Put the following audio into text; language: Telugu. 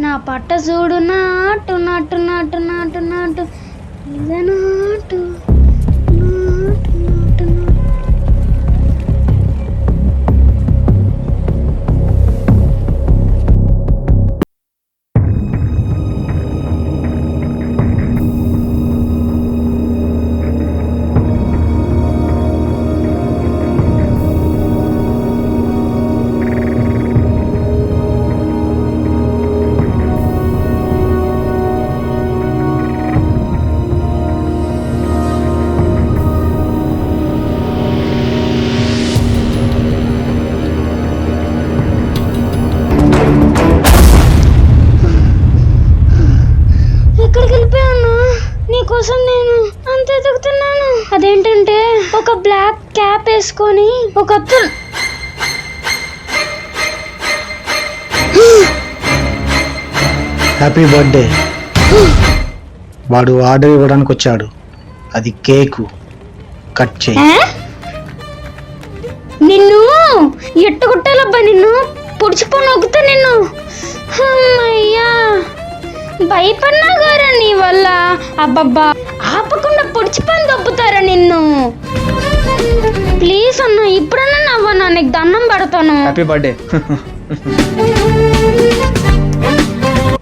నా పట్ట చూడు నాటు నాటు నాటు నాటు నాటు ఇలా నాటు నాటు నాటు నాటు. ఎక్కడికి వెళ్ళిపోయాను? నీకోసం నేను అంత ఎదుగుతున్నాను. అదేంటంటే ఒక బ్లాక్ క్యాప్ వేసుకొని ఒక అతను హ్యాపీ బర్త్డే. వాడు ఆర్డర్ ఇవ్వడానికి వచ్చాడు. అది కేకు. కట్ చేయి. నిన్ను ఎట్టుకుట్టాలబ్బా, నిన్ను పొడిచిపోయి నొక్కుతా నిన్ను. అమ్మయ్యా, భయపడినా గారా నీ వల్ల. అబ్బబ్బా, ఆపకుండా పొడిచిపోయి దొబ్బుతారా నిన్ను. ప్లీజ్ అన్న, ఇప్పుడన్నా నవ్వన్నా, నీకు దండం పెడతాను. Happy birthday.